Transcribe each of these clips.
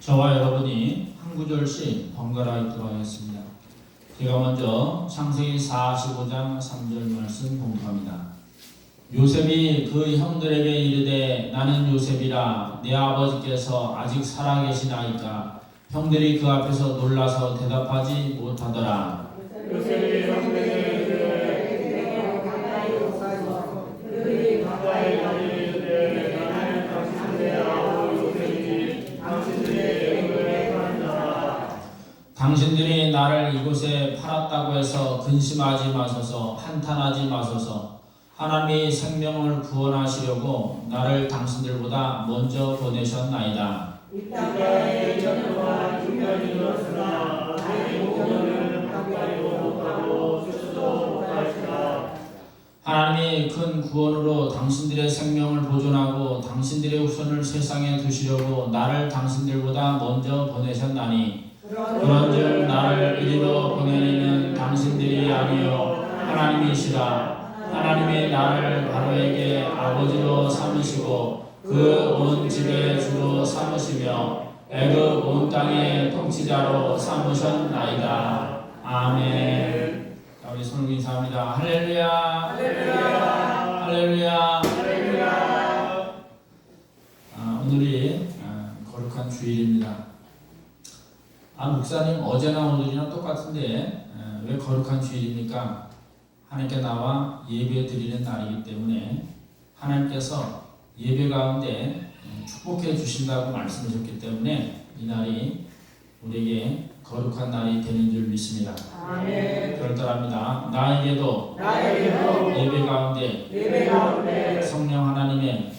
저와 여러분이 한 구절씩 번갈아 읽도록 하겠습니다. 제가 먼저 창세기 45장 3절 말씀 공부합니다. 요셉이 그 형들에게 이르되 나는 요셉이라 내 아버지께서 아직 살아계시나이까. 형들이 그 앞에서 놀라서 대답하지 못하더라. 요셉이 형들에게 이르되 가까이 오소서. 그들이 가까이 가니 이르되 나는 당신의 아우 요셉이니 당신들의 이름을 구한다. 당신들이 나를 이곳에 팔았다고 해서 근심하지 마소서. 한탄하지 마소서. 하나님이 생명을 구원하시려고 나를 당신들보다 먼저 보내셨나이다. 이 땅에 1년 동안 중년이 이뤘으나 나의 목전은 가까이도 못하고 주지도 못하시라. 하나님이 큰 구원으로 당신들의 생명을 보존하고 당신들의 후손을 세상에 두시려고 나를 당신들보다 먼저 보내셨나니 그런즉 나를 이리로 보내는 당신들이 아니요 하나님이시라. 하나님이 나를 바로에게 아버지로 삼으시고 그 온 집의 주로 삼으시며 애굽 온 땅의 통치자로 삼으셨나이다. 아멘. 자, 우리 손을 인사합니다. 할렐루야. 할렐루야. 할렐루야. 할렐루야. 오늘이 거룩한 주일입니다. 목사님 어제나 오늘이나 똑같은데 왜 거룩한 주일입니까? 하나님께 나와 예배 드리는 날이기 때문에 하나님께서 예배 가운데 축복해 주신다고 말씀하셨기 때문에 이 날이 우리에게 거룩한 날이 되는 줄 믿습니다. 아멘. 저를 따라합니다. 나에게도 예배 가운데 성령 하나님의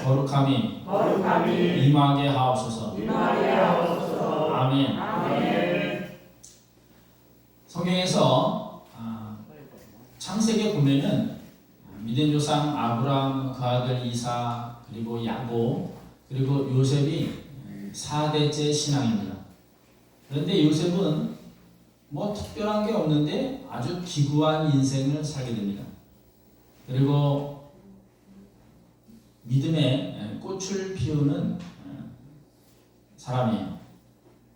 거룩함이 임하게 하옵소서. 아멘. 성경에서 창세기에 보면은 믿은 조상 아브라함, 그 아들 이삭, 그리고 야곱, 그리고 요셉이 4대째 신앙입니다. 그런데 요셉은 뭐 특별한 게 없는데 아주 기구한 인생을 살게 됩니다. 그리고 믿음의 꽃을 피우는 사람이에요.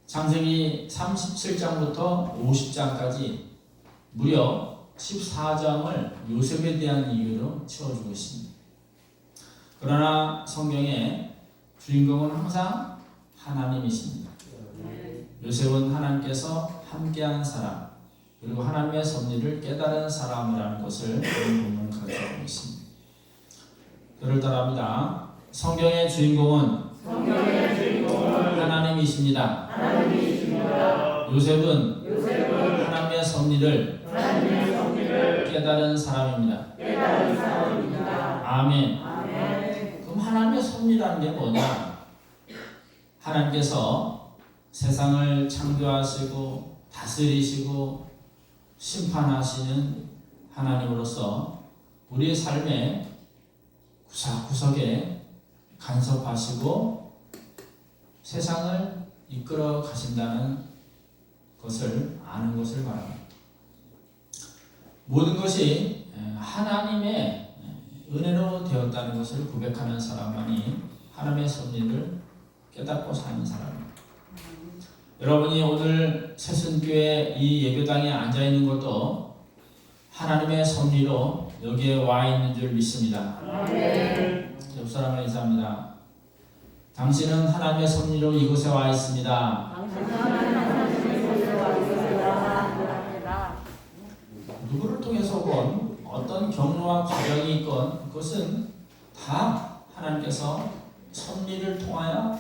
창세기 37장부터 50장까지 무려 14장을 요셉에 대한 이유로 채워주고 있습니다. 그러나 성경의 주인공은 항상 하나님이십니다. 요셉은 하나님께서 함께한 사람, 그리고 하나님의 섭리를 깨달은 사람이라는 것을 오늘 본문은 가르쳐주고 있습니다. 그를 따라합니다. 성경의 주인공은 하나님이십니다. 요셉은 하나님의 섭리를 깨달은 사람입니다. 아멘. 그럼 하나님의 섭리라는 게 뭐냐? 하나님께서 세상을 창조하시고 다스리시고 심판하시는 하나님으로서 우리의 삶의 구석구석에 간섭하시고 세상을 이끌어 가신다는 것을 아는 것을 바랍니다. 모든 것이 하나님의 은혜로 되었다는 것을 고백하는 사람만이 하나님의 섭리를 깨닫고 사는 사람입니다. 여러분이 오늘 새순교회 이 예배당에 앉아 있는 것도 하나님의 섭리로 여기에 와 있는 줄 믿습니다. 옆 사람을 인사합니다. 당신은 하나님의 섭리로 이곳에 와 있습니다. 누구를 통해서건 어떤 경로와 과정이 있건 그것은 다 하나님께서 섭리를 통하여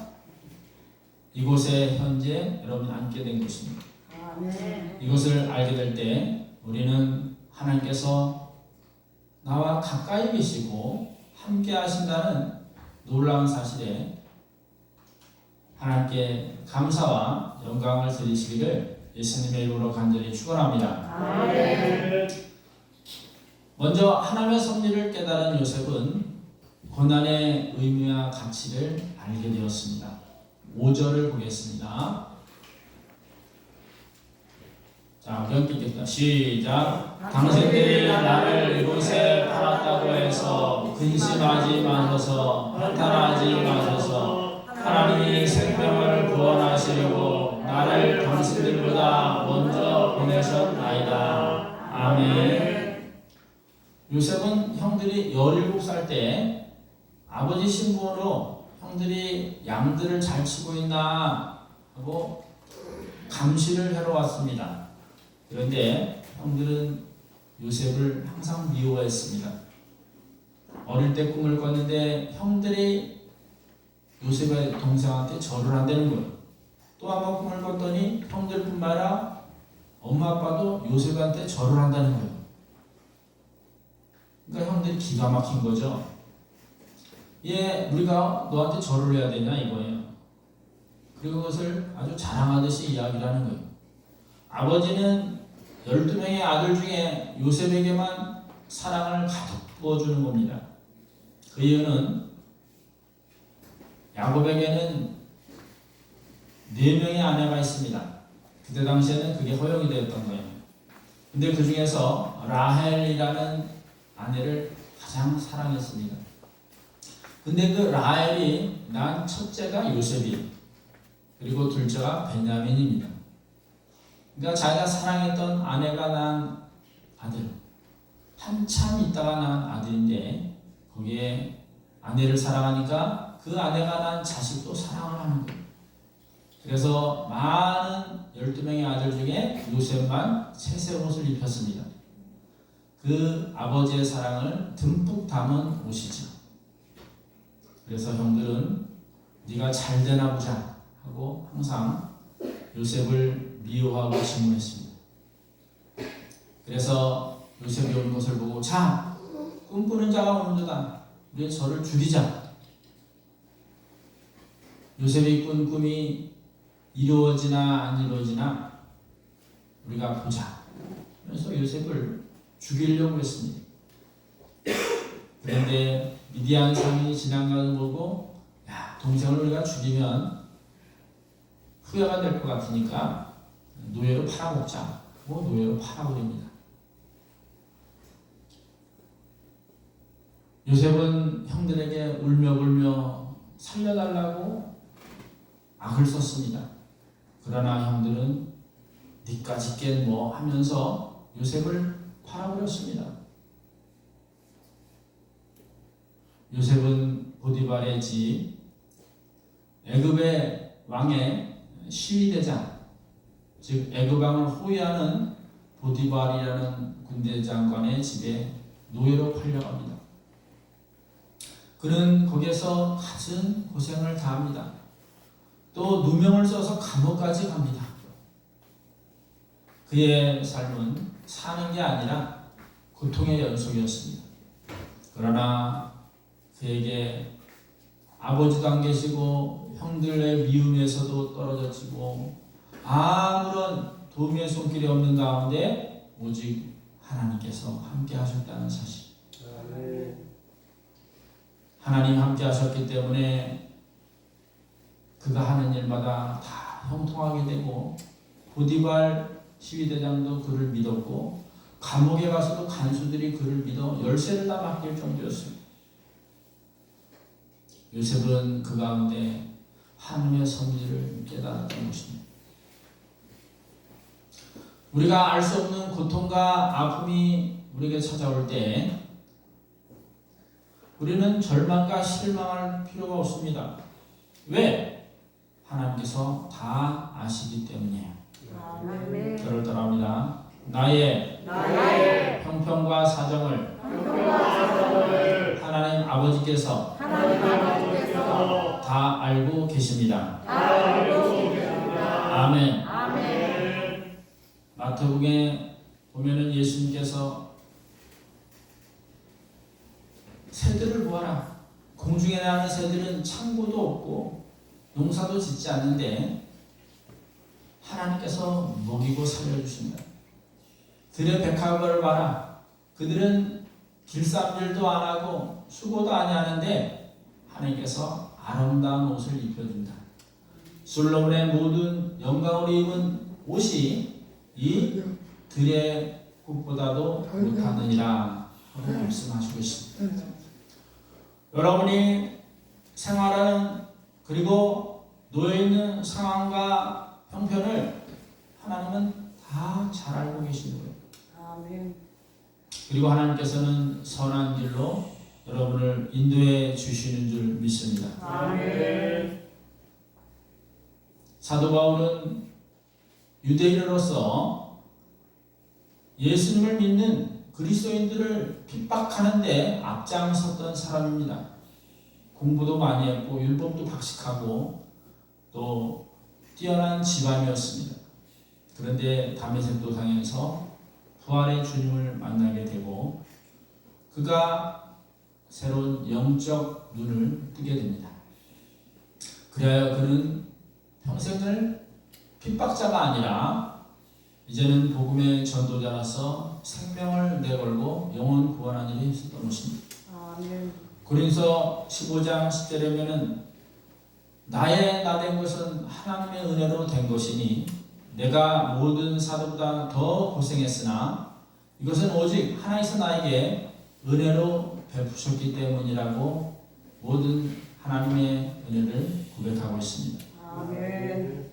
이곳에 현재 여러분이 앉게 된 것입니다. 이것을 알게 될 때 우리는 하나님께서 나와 가까이 계시고 함께 하신다는 놀라운 사실에 하나님께 감사와 영광을 드리시기를 예수님의 이름으로 간절히 축원합니다. 먼저 하나님의 섭리를 깨달은 요셉은 고난의 의미와 가치를 알게 되었습니다. 5절을 보겠습니다. 자, 함께 읽겠습니다. 시작. 당신들이 나를 이곳에 팔았다고 해서 근심하지 마소서. 한탄하지 마소서. 하나님이 생명을 구원하시려고 나를 당신들보다 먼저 보내셨나이다. 아멘. 요셉은 형들이 17살 때 아버지 신분으로 형들이 양들을 잘 치고 있나 하고 감시를 하러 왔습니다. 그런데 형들은 요셉을 항상 미워했습니다. 어릴 때 꿈을 꿨는데 형들이 요셉의 동생한테 절을 한다는 거예요. 또 한 번 꿈을 꿨더니 형들뿐만 아니라 엄마 아빠도 요셉한테 절을 한다는 거예요. 그러니까 형들이 기가 막힌 거죠. 얘 우리가 너한테 절을 해야 되냐 이거예요. 그리고 그것을 아주 자랑하듯이 이야기를 하는 거예요. 아버지는 12명의 아들 중에 요셉에게만 사랑을 가득 부어주는 겁니다. 그 이유는 야곱에게는 4명의 아내가 있습니다. 그때 당시에는 그게 허용이 되었던 거예요. 근데 그 중에서 라헬이라는 아내를 가장 사랑했습니다. 근데 그 라헬이 난 첫째가 요셉이에요. 그리고 둘째가 베냐민입니다. 그러니까 자기가 사랑했던 아내가 낳은 아들, 한참 있다가 낳은 아들인데 거기에 아내를 사랑하니까 그 아내가 낳은 자식도 사랑을 하는 거예요. 그래서 많은 12명의 아들 중에 요셉만 채색 옷을 입혔습니다. 그 아버지의 사랑을 듬뿍 담은 옷이죠. 그래서 형들은 네가 잘 되나 보자 하고 항상 요셉을 미워하고 질문했습니다. 그래서 요셉이 온 것을 보고 자, 꿈꾸는 자가 오는도다. 우리 저를 줄이자. 요셉이 꾼 꿈이 이루어지나 안 이루어지나 우리가 보자. 그래서 요셉을 죽이려고 했습니다. 그런데 미디안 상이 지나가는 걸 보고 야, 동생을 우리가 죽이면 후회가 될 것 같으니까 노예로 팔아먹자. 노예로 팔아버립니다. 요셉은 형들에게 울며 살려달라고 악을 썼습니다. 그러나 형들은 니까지 깬 뭐 하면서 요셉을 팔아버렸습니다. 요셉은 보디발의 집 애굽의 왕의 시위대장, 즉 애굽왕을 호위하는 보디발이라는 군대 장관의 집에 노예로 팔려갑니다. 그는 거기에서 갖은 고생을 다합니다. 또 누명을 써서 감옥까지 갑니다. 그의 삶은 사는 게 아니라 고통의 연속이었습니다. 그러나 그에게 아버지도 안 계시고 형들의 미움에서도 떨어졌고 아무런 도움의 손길이 없는 가운데 오직 하나님께서 함께 하셨다는 사실. 하나님 함께 하셨기 때문에 그가 하는 일마다 다 형통하게 되고 보디발 시위대장도 그를 믿었고 감옥에 가서도 간수들이 그를 믿어 열쇠를 다 맡길 정도였습니다. 요셉은 그 가운데 하나님의 섭리를 깨달았던 것입니다. 우리가 알 수 없는 고통과 아픔이 우리에게 찾아올 때 우리는 절망과 실망할 필요가 없습니다. 왜? 하나님께서 다 아시기 때문이에요. 저를 따라합니다. 나의 형편과 사정을 하나님 아버지께서 다 알고 계십니다. 아멘. 마태복음에 보면은 예수님께서 새들을 보아라. 공중에 나는 새들은 창고도 없고 농사도 짓지 않는데 하나님께서 먹이고 살려주신다. 들의 백합을 봐라. 그들은 길쌈질도 안 하고 수고도 안 하는데 하나님께서 아름다운 옷을 입혀준다. 솔로몬의 모든 영광으로 입은 옷이 이 들의 꽃보다도 못하느니라 하고 말씀하시고 있습니다. 여러분이 생활하는 그리고 놓여있는 상황과 형편을 하나님은 다 잘 알고 계시는 거예요. 아멘. 그리고 하나님께서는 선한 길로 여러분을 인도해 주시는 줄 믿습니다. 아멘. 사도 바울은 유대인으로서 예수님을 믿는 그리스도인들을 핍박하는데 앞장섰던 사람입니다. 공부도 많이 했고 율법도 박식하고 또 뛰어난 집안이었습니다. 그런데 다메섹 도상에서 부활의 주님을 만나게 되고 그가 새로운 영적 눈을 뜨게 됩니다. 그래야 그는 평생을 핍박자가 아니라 이제는 복음의 전도자로서 생명을 내걸고 영혼 구원하는 일이 있었던 것입니다. 아멘. 고린서 15장 10절에 보면은 나의 나 된 것은 하나님의 은혜로 된 것이니 내가 모든 사도보다 더 고생했으나 이것은 오직 하나님께서 나에게 은혜로 베푸셨기 때문이라고 모든 하나님의 은혜를 고백하고 있습니다. 아멘.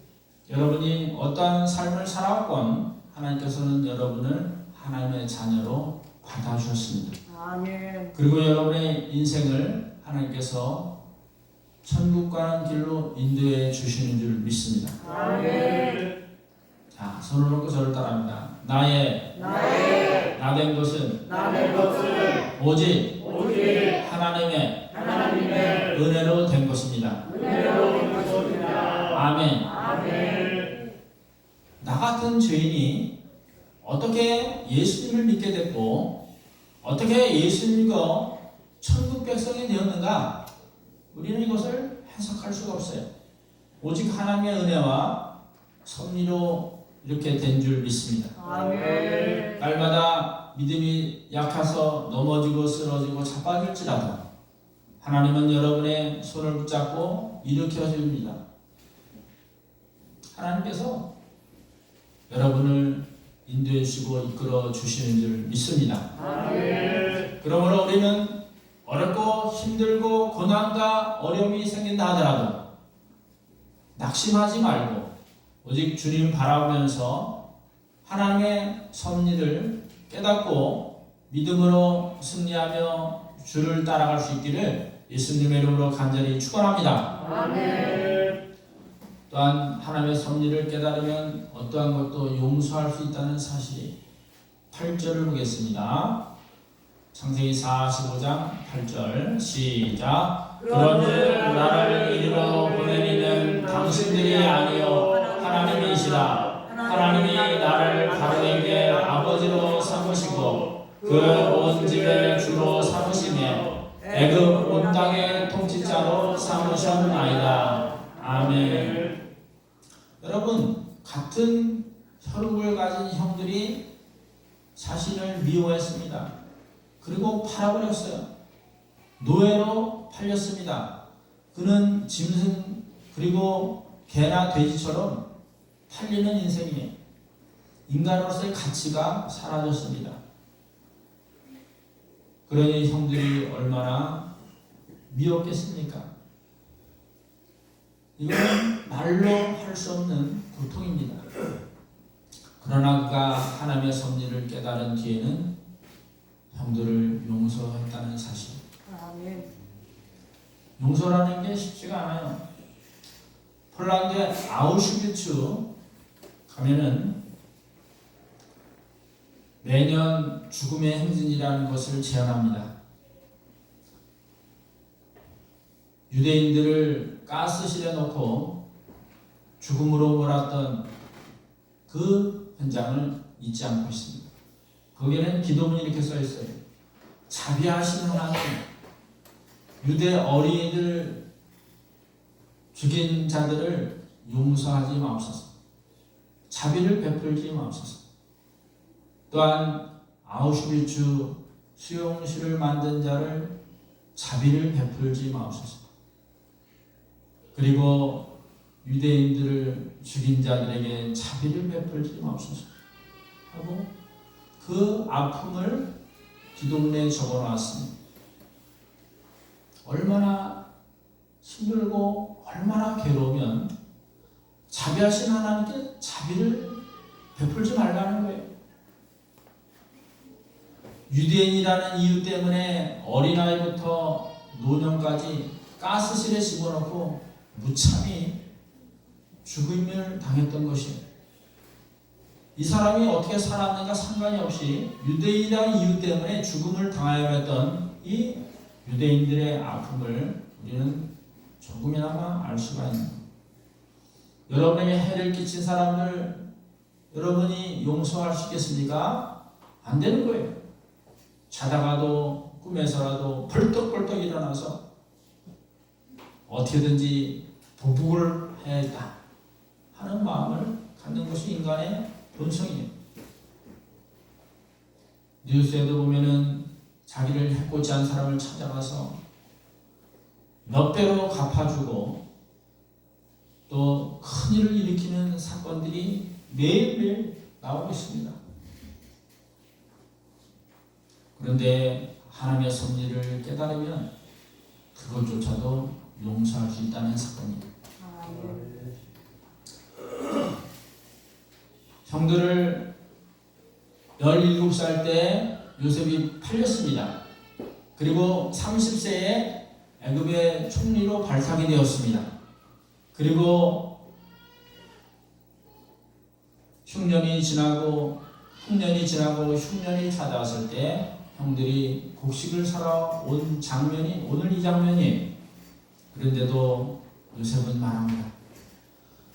여러분이 어떠한 삶을 살아왔건 하나님께서는 여러분을 하나님의 자녀로 받아주셨습니다. 아멘. 그리고 여러분의 인생을 하나님께서 천국 가는 길로 인도해 주시는 줄 믿습니다. 아멘. 자, 손을 놓고 저를 따라합니다. 나의 나 된 것은 나의 것은 오직 오직 하나님의 하나님의 은혜로 된 것입니다. 은혜로 된 것입니다. 아멘. 아멘. 나 같은 죄인이 어떻게 예수님을 믿게 됐고 어떻게 예수님과 천국 백성이 되었는가? 우리는 이것을 해석할 수가 없어요. 오직 하나님의 은혜와 섭리로 이렇게 된 줄 믿습니다. 아멘. 날마다 믿음이 약해서 넘어지고 쓰러지고 자빠질지라도 하나님은 여러분의 손을 붙잡고 일으켜 줍니다. 하나님께서 여러분을 인도해 주시고 이끌어 주시는 줄 믿습니다. 아멘. 그러므로 우리는 어렵고 힘들고 고난과 어려움이 생긴다 하더라도 낙심하지 말고 오직 주님 바라보면서 하나님의 섭리를 깨닫고 믿음으로 승리하며 주를 따라갈 수 있기를 예수님의 이름으로 간절히 축원합니다. 아멘. 또한 하나님의 섭리를 깨달으면 어떠한 것도 용서할 수 있다는 사실이 8절을 보겠습니다. 창세기 45장 8절 시작. 그런즉 나를 이리로 보내니는 당신들이 아니요 하나님이시라. 하나님이 나를 바로에게 아버지로 삼으시고 그 온 집의 주로 삼으시며 애굽 온 땅의 통치자로 삼으셨나이다. 아멘. 여러분, 같은 혈육을 가진 형들이 자신을 미워했습니다. 그리고 팔아버렸어요. 노예로 팔렸습니다. 그는 짐승 그리고 개나 돼지처럼 팔리는 인생이에요. 인간으로서의 가치가 사라졌습니다. 그러니 형들이 얼마나 미웠겠습니까? 이거는 말로 할 수 없는 고통입니다. 그러나 그가 하나님의 섭리를 깨달은 뒤에는 형들을 용서했다는 사실. 아멘. 용서라는 게 쉽지가 않아요. 폴란드의 아우슈비츠 가면은 매년 죽음의 행진이라는 것을 제안합니다. 유대인들을 가스실에 넣고 죽음으로 몰았던 그 현장을 잊지 않고 있습니다. 거기에는 기도문이 이렇게 써 있어요. 자비하시는 하나님, 유대 어린이들 죽인 자들을 용서하지 마옵소서. 자비를 베풀지 마옵소서. 또한 아우슈비츠 수용실을 만든 자를 자비를 베풀지 마옵소서. 그리고 유대인들을 죽인 자들에게 자비를 베풀지 마옵소서 하고 그 아픔을 기도문에 적어놨습니다. 얼마나 힘들고 얼마나 괴로우면 자비하신 하나님께 자비를 베풀지 말라는 거예요. 유대인이라는 이유 때문에 어린아이부터 노년까지 가스실에 집어넣고 무참히 죽임을 당했던 것이에요. 이 사람이 어떻게 살았는가 상관이 없이 유대인이라는 이유 때문에 죽음을 당하여 했던 이 유대인들의 아픔을 우리는 조금이나마 알 수가 있는 거예요. 여러분에게 해를 끼친 사람들 여러분이 용서할 수 있겠습니까? 안 되는 거예요. 자다가도 꿈에서라도 벌떡벌떡 일어나서 어떻게든지 보복을 해야겠다 하는 마음을 갖는 것이 인간의 본성이에요. 뉴스에도 보면은 자기를 해코지 한 사람을 찾아가서 몇 배로 갚아주고 또 큰일을 일으키는 사건들이 매일매일 나오고 있습니다. 그런데 하나님의 섭리를 깨달으면 그것조차도 용서할 수 있다는 사건이에요. 형들을 17살 때 요셉이 팔렸습니다. 그리고 30세에 애굽의 총리로 발탁이 되었습니다. 그리고 흉년이 지나고 흉년이 찾아왔을 때 형들이 곡식을 사러 온 장면이 오늘 이 장면이에요. 그런데도 요셉은 말합니다.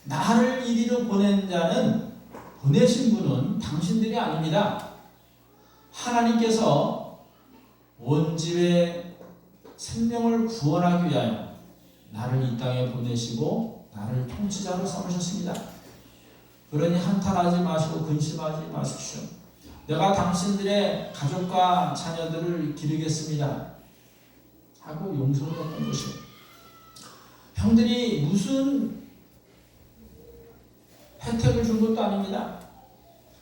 나를 이리로 보낸 자는 보내신 분은 당신들이 아닙니다. 하나님께서 온 집의 생명을 구원하기 위하여 나를 이 땅에 보내시고 나를 통치자로 삼으셨습니다. 그러니 한탄하지 마시고 근심하지 마십시오. 내가 당신들의 가족과 자녀들을 기르겠습니다. 하고 용서를 했던 것이에요. 형들이 무슨 혜택을 준 것도 아닙니다.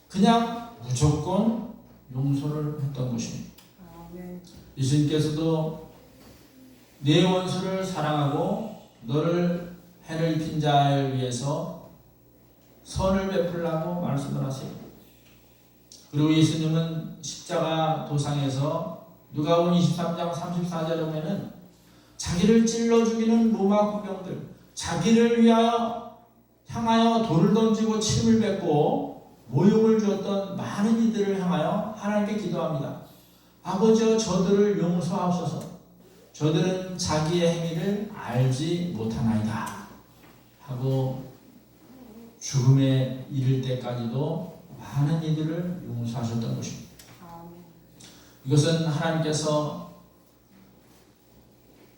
그냥 무조건 용서를 했던 것입니다. 예수님께서도 내 원수를 사랑하고 너를 해를 입힌 자를 위해서 선을 베풀라고 말씀을 하세요. 그리고 예수님은 십자가 도상에서 누가복음 23장 34절에 보면은 자기를 찔러 죽이는 로마 군병들, 자기를 향하여 돌을 던지고 침을 뱉고 모욕을 주었던 많은 이들을 향하여 하나님께 기도합니다. 아버지여 저들을 용서하옵소서. 저들은 자기의 행위를 알지 못하나이다. 하고 죽음에 이를 때까지도 많은 이들을 용서하셨던 것입니다. 이것은 하나님께서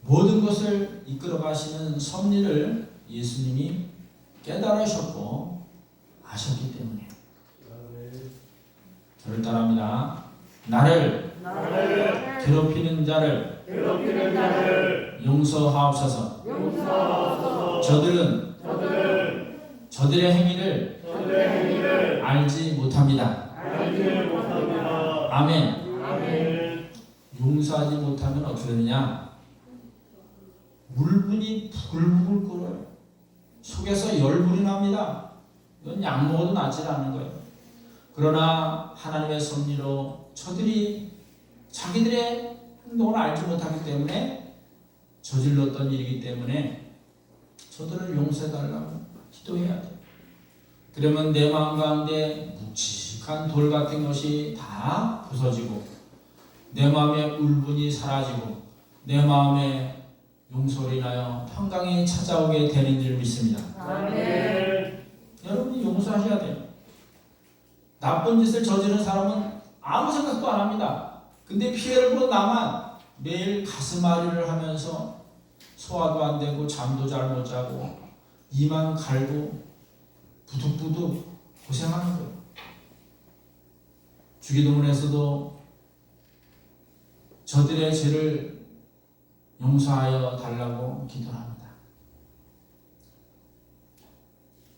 모든 것을 이끌어 가시는 섭리를 예수님이 깨달으셨고 아셨기 때문에 저를 따라합니다. 나를 괴롭히는 자를 용서하옵소서. 저들은 저들의 행위를 알지 못합니다. 아멘. 용서하지 못하면 어떻게 되느냐? 물분이 부글부글 끓어요. 속에서 열불이 납니다. 이건 약 먹어도 낫지 않는 거예요. 그러나 하나님의 섭리로 저들이 자기들의 행동을 알지 못하기 때문에 저질렀던 일이기 때문에 저들을 용서해달라고 기도해야 돼요. 그러면 내 마음 가운데 묵직한 돌 같은 것이 다 부서지고 내 마음의 울분이 사라지고 내 마음에 용서를 인하여 평강이 찾아오게 되는 줄 믿습니다. 아멘. 여러분이 용서하셔야 돼요. 나쁜 짓을 저지른 사람은 아무 생각도 안 합니다. 근데 피해를 본 나만 매일 가슴앓이를 하면서 소화도 안 되고 잠도 잘 못 자고 이만 갈고 부득부득 고생하는 거예요. 주기도문에서도 저들의 죄를 용서하여 달라고 기도합니다.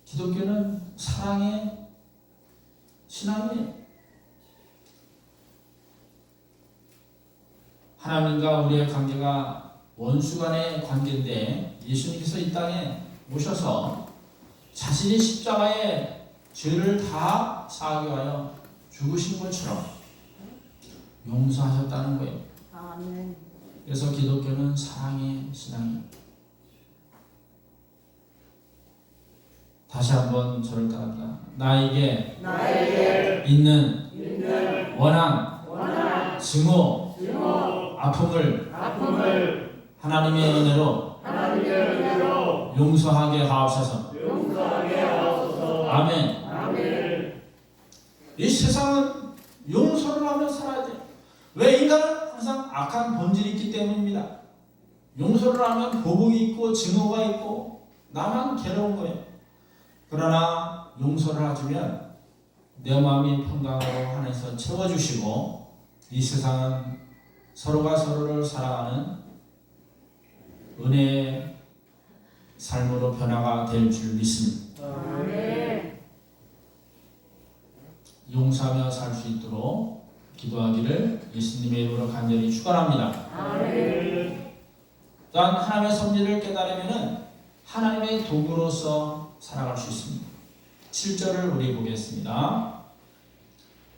기독교는 사랑의 신앙이에요. 하나님과 우리의 관계가 원수 간의 관계인데 예수님께서 이 땅에 오셔서 자신이 십자가에 죄를 다 사하기 위하여 죽으신 것처럼 용서하셨다는 거예요. 아멘. 그래서 기독교는 사랑의 신앙이에요. 다시 한번 저를 따라합니다. 나에게 있는 원한, 증오, 아픔을 하나님의 은혜로 용서하게 하옵소서. 아멘. 이 세상은 용서를 하며 살아야 돼요. 왜? 인간은 항상 악한 본질이 있기 때문입니다. 용서를 하면 보복이 있고 증오가 있고 나만 괴로운 거예요. 그러나 용서를 해주면 내 마음이 평강하고 하나님께서 채워주시고 이 세상은 서로가 서로를 사랑하는 은혜의 삶으로 변화가 될 줄 믿습니다. 아멘. 용서하며 살 수 있도록 기도하기를 예수님의 이름으로 간절히 축원합니다. 아멘. 또한 하나님의 섭리를 깨달으면 하나님의 도구로서 살아갈 수 있습니다. 7절을 우리 보겠습니다.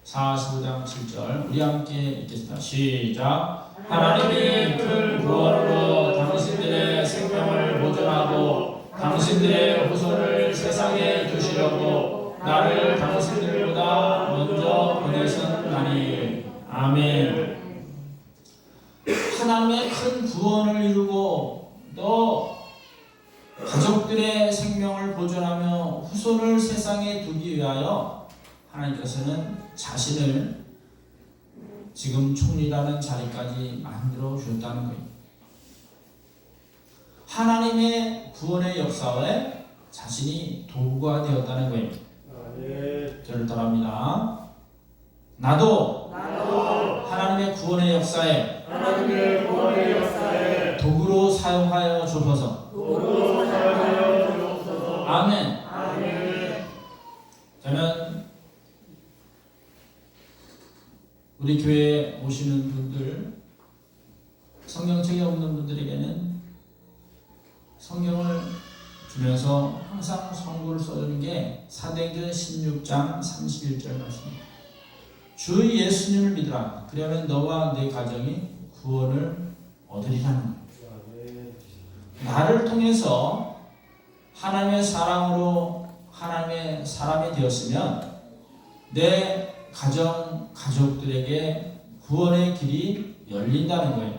45장 7절 우리 함께 읽겠습니다. 시작. 하나님이 큰 구원으로 당신들의 생명을 보존하고 당신들의 후손을 세상에 두시려고 나를 당신들보다 먼저 보내셨나니. 아멘. 하나님의 큰 구원을 이루고 또 가족들의 생명을 보존하며 후손을 세상에 두기 위하여 하나님께서는 자신을 지금 총리라는 자리까지 만들어 주셨다는 거예요. 하나님의 구원의 역사에 자신이 도구가 되었다는 거예요. 저를 따라합니다. 나도 하나님의 구원의 역사에 도구로 사용하여 주옵소서. 아멘. 저는 우리 교회에 오시는 분들, 성경책이 없는 분들에게는 성경을 주면서 항상 성구를 써주는 게 사도행전 16장 31절 말씀입니다. 주 예수님을 믿으라. 그러면 너와 네 가정이 구원을 얻으리라는 거예요. 나를 통해서 하나님의 사랑으로 하나님의 사람이 되었으면 내 가족들에게 구원의 길이 열린다는 거예요.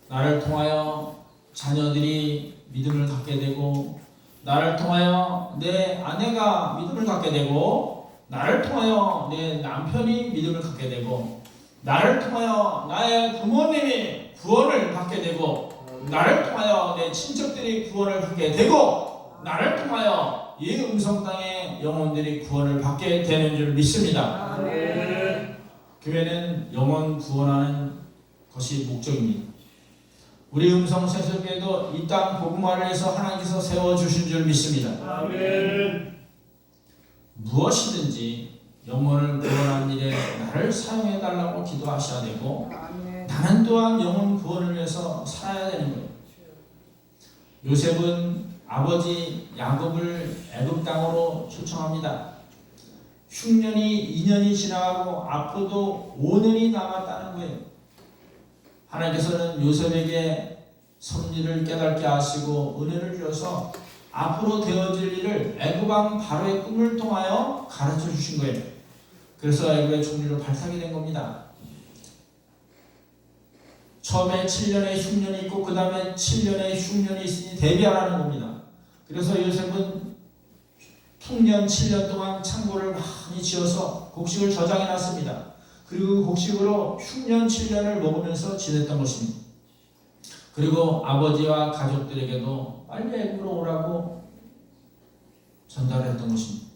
나를 통하여 자녀들이 믿음을 갖게 되고 나를 통하여 내 아내가 믿음을 갖게 되고 나를 통하여 내 남편이 믿음을 갖게 되고 나를 통하여 나의 부모님이 구원을 받게 되고 나를 통하여 내 친척들이 구원을 받게 되고 나를 통하여 이 음성 땅의 영혼들이 구원을 받게 되는 줄 믿습니다. 아멘. 교회는 영혼 구원하는 것이 목적입니다. 우리 음성 세속에도 이 땅 복음화를 해서 하나님께서 세워주신 줄 믿습니다. 아멘. 무엇이든지 영혼을 구원하는 일에 나를 사용해달라고 기도하셔야 되고 아멘. 나는 또한 영혼 구원을 위해서 살아야 되는 거예요. 요셉은 아버지 야곱을 애굽 땅으로 초청합니다. 흉년이 2년이 지나가고 앞으로도 5년이 남았다는 거예요. 하나님께서는 요셉에게 섭리를 깨닫게 하시고 은혜를 주셔서 앞으로 되어질 일을 애굽 왕 바로의 꿈을 통하여 가르쳐 주신 거예요. 그래서 애굽의 총리로 발탁이 된 겁니다. 처음에 7년의 흉년이 있고 그 다음에 7년의 흉년이 있으니 대비하라는 겁니다. 그래서 요셉은 풍년 7년 동안 창고를 많이 지어서 곡식을 저장해 놨습니다. 그리고 그 곡식으로 흉년 7년을 먹으면서 지냈던 것입니다. 그리고 아버지와 가족들에게도 빨리 애굽으로 오라고 전달했던 것입니다.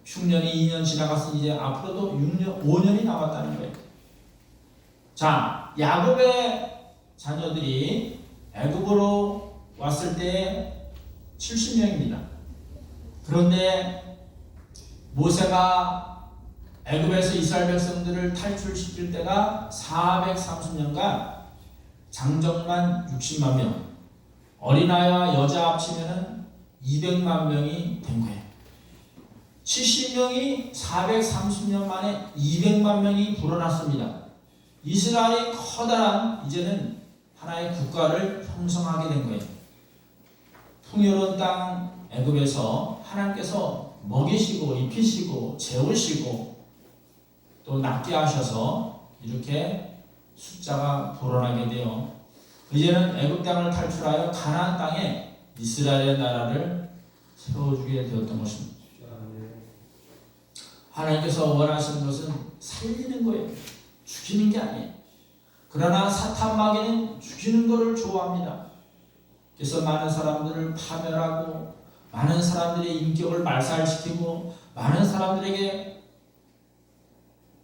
흉년이 2년 지나갔으니 이제 앞으로도 5년이 남았다는 거예요. 자, 야곱의 자녀들이 애굽으로 왔을 때 70명입니다. 그런데 모세가 애굽에서 이스라엘 백성들을 탈출시킬 때가 430년간 장정만 60만 명, 어린아이와 여자 합치면은 200만 명이 된 거예요. 70명이 430년 만에 200만 명이 불어났습니다. 이스라엘이 커다란 이제는 하나의 국가를 형성하게 된 거예요. 풍요로운 땅 애굽에서 하나님께서 먹이시고 입히시고 재우시고 또 낫게 하셔서 이렇게 숫자가 불어나게 되어 이제는 애굽 땅을 탈출하여 가나안 땅에 이스라엘의 나라를 세워주게 되었던 것입니다. 하나님께서 원하시는 것은 살리는 거예요. 죽이는 게 아니에요. 그러나 사탄 마귀는 죽이는 것을 좋아합니다. 그래서 많은 사람들을 파멸하고 많은 사람들의 인격을 말살시키고 많은 사람들에게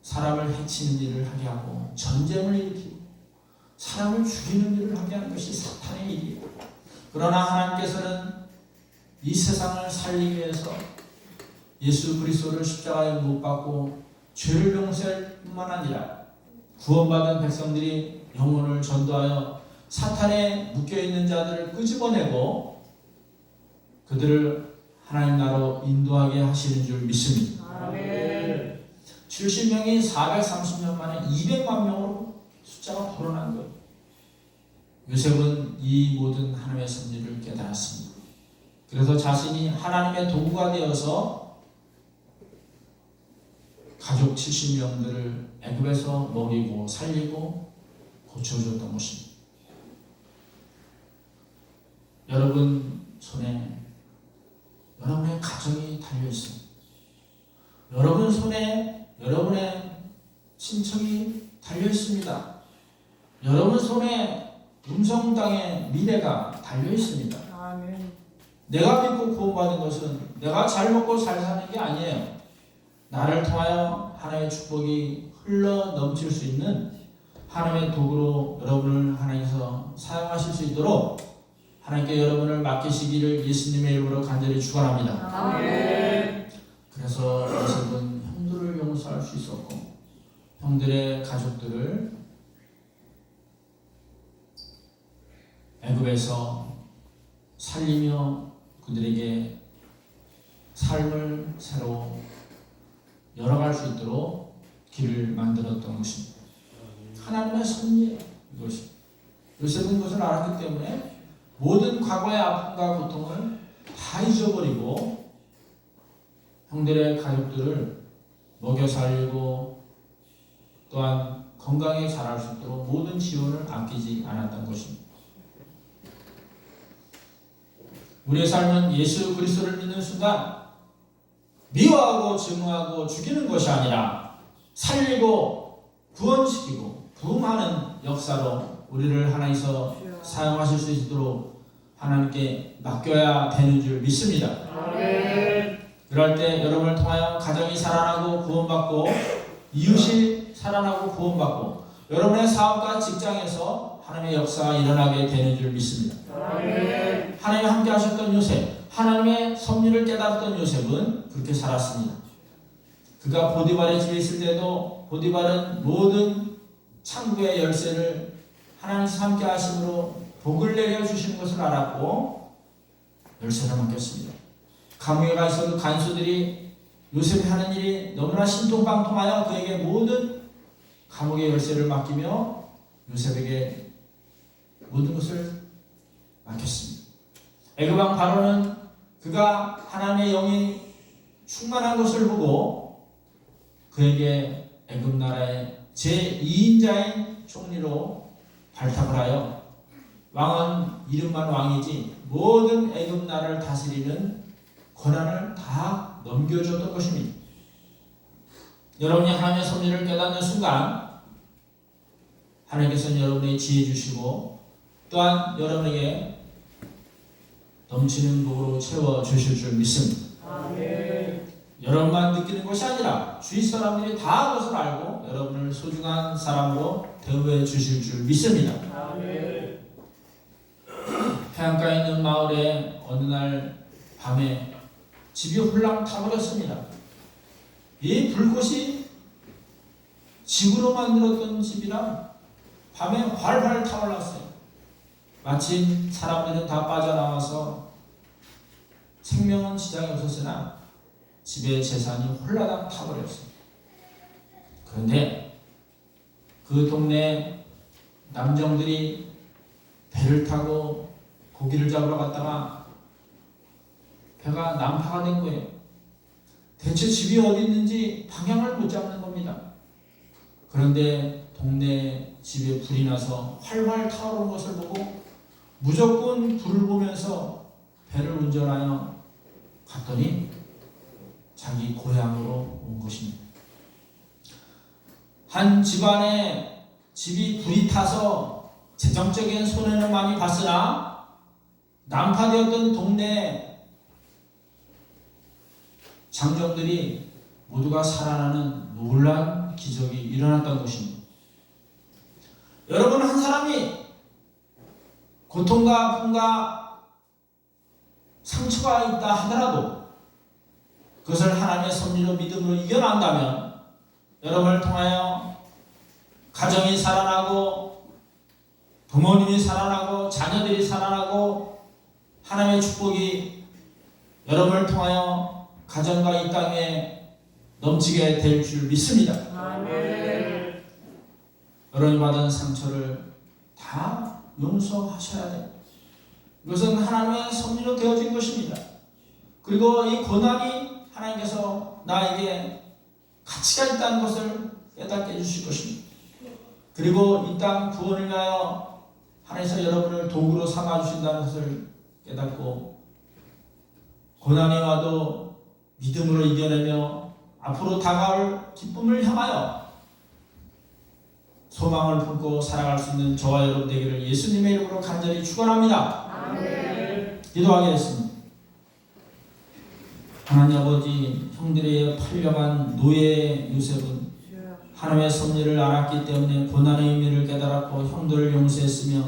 사람을 해치는 일을 하게 하고 전쟁을 일으키고 사람을 죽이는 일을 하게 하는 것이 사탄의 일이에요. 그러나 하나님께서는 이 세상을 살리기 위해서 예수 그리스도를 십자가에 못 박고 죄를 용서할 뿐만 아니라 구원받은 백성들이 영혼을 전도하여 사탄에 묶여있는 자들을 끄집어내고 그들을 하나님 나라로 인도하게 하시는 줄 믿습니다. 아멘. 70명이 430년 만에 200만 명으로 숫자가 불어난 거예요. 요셉은 이 모든 하나님의 섭리를 깨달았습니다. 그래서 자신이 하나님의 도구가 되어서 가족 70명들을 애굽에서 먹이고 살리고 고쳐줬던 것입니다. 여러분 손에 여러분의 가정이 달려있습니다. 여러분 손에 여러분의 친척이 달려있습니다. 여러분 손에 음성 땅의 미래가 달려있습니다. 아멘. 내가 믿고 구원받은 것은 내가 잘 먹고 잘 사는 게 아니에요. 나를 통하여 하나님의 축복이 흘러 넘칠 수 있는 하나님의 도구로 여러분을 하나님께서 사용하실 수 있도록 하나님께 여러분을 맡기시기를 예수님의 이름으로 간절히 축원합니다. 아멘. 그래서 요셉은 형들을 용서할 수 있었고 형들의 가족들을 애굽에서 살리며 그들에게 삶을 새로 열어갈 수 있도록 길을 만들었던 것입니다. 하나님의 섭리예요. 이것이 요셉은 그것을 알았기 때문에 모든 과거의 아픔과 고통을 다 잊어버리고 형들의 가족들을 먹여 살리고 또한 건강히 자랄 수 있도록 모든 지원을 아끼지 않았던 것입니다. 우리의 삶은 예수 그리스도를 믿는 순간 미워하고 증오하고 죽이는 것이 아니라 살리고 구원시키고 부흥하는 역사로 우리를 하나님께서 사용하실 수 있도록 하나님께 맡겨야 되는 줄 믿습니다. 아멘. 그럴 때 여러분을 통하여 가정이 살아나고 구원받고 이웃이 살아나고 구원받고 여러분의 사업과 직장에서 하나님의 역사가 일어나게 되는 줄 믿습니다. 아멘. 하나님이 함께 하셨던 요셉, 하나님의 섭리를 깨달았던 요셉은 그렇게 살았습니다. 그가 보디발의 집에 있을 때도 보디발은 모든 창고의 열쇠를 하나님께서 함께 하심으로 복을 내려주시는 것을 알았고 열쇠를 맡겼습니다. 감옥에 가 있어도 간수들이 요셉이 하는 일이 너무나 신통방통하여 그에게 모든 감옥의 열쇠를 맡기며 요셉에게 모든 것을 맡겼습니다. 애굽왕 바로는 그가 하나님의 영이 충만한 것을 보고 그에게 애굽 나라의 제2인자인 총리로 발탁을 하여 왕은 이름만 왕이지 모든 애굽 나라를 다스리는 권한을 다 넘겨줬던 것입니다. 여러분이 하나님의 섭리를 깨닫는 순간 하나님께서는 여러분에게 지혜 주시고 또한 여러분에게 넘치는 복으로 채워주실 줄 믿습니다. 아멘. 여러분만 느끼는 것이 아니라 주위 사람들이 다 그것을 알고 여러분을 소중한 사람으로 대우해 주실 줄 믿습니다. 아멘. 해안가에 있는 마을에 어느 날 밤에 집이 홀랑 타버렸습니다. 이 불꽃이 집으로 만들었던 집이라 밤에 활활 타올랐어요. 마침 사람들은 다 빠져나와서 생명은 지장이 없었으나 집의 재산이 홀라당 타버렸어요. 그런데 그 동네 남정들이 배를 타고 고기를 잡으러 갔다가 배가 난파가 된 거예요. 대체 집이 어디 있는지 방향을 못 잡는 겁니다. 그런데 동네 집에 불이 나서 활활 타오르는 것을 보고 무조건 불을 보면서 배를 운전하여 갔더니 자기 고향으로 온 것입니다. 한 집안에 집이 불이 타서 재정적인 손해는 많이 봤으나 난파되었던 동네 장정들이 모두가 살아나는 놀라운 기적이 일어났던 것입니다. 여러분, 한 사람이 고통과 아픔과 상처가 있다 하더라도 그것을 하나님의 섭리로 믿음으로 이겨난다면 여러분을 통하여 가정이 살아나고 부모님이 살아나고 자녀들이 살아나고 하나님의 축복이 여러분을 통하여 가정과 이 땅에 넘치게 될 줄 믿습니다. 아멘. 여러분이 받은 상처를 다 용서하셔야 돼요. 이것은 하나님의 섭리로 되어진 것입니다. 그리고 이 고난이 하나님께서 나에게 가치가 있다는 것을 깨닫게 해주실 것입니다. 그리고 이 땅 구원을 위하여 하나님께서 여러분을 도구로 삼아주신다는 것을 깨닫고 고난이 와도 믿음으로 이겨내며 앞으로 다가올 기쁨을 향하여 소망을 품고 살아갈 수 있는 저와 여러분 되기를 예수님의 이름으로 간절히 축원합니다. 아멘. 기도하겠습니다. 하나님 아버지, 형들의 팔려간 노예 요셉은 하나님의 섭리를 알았기 때문에 고난의 의미를 깨달았고 형들을 용서했으며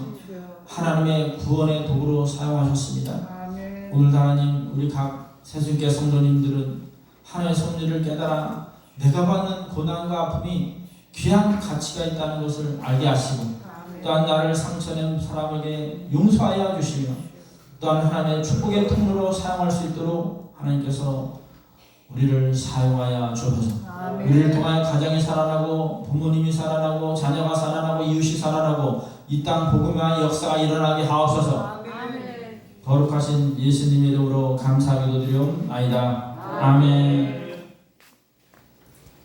하나님의 구원의 도구로 사용하셨습니다. 아멘. 오늘 하나님, 우리 각 세순교 성도님들은 하나님의 섭리를 깨달아 내가 받는 고난과 아픔이 귀한 가치가 있다는 것을 알게 하시고 또한 나를 상처낸 사람에게 용서하여 주시며 또한 하나님의 축복의 통로로 사용할 수 있도록 하나님께서 우리를 사용하여 주옵소서. 우리를 통하여 가정이 살아나고 부모님이 살아나고 자녀가 살아나고 이웃이 살아나고 이 땅 복음의 역사가 일어나게 하옵소서. 거룩하신 예수님의 이름으로 감사하기도 드리옵나이다. 아멘.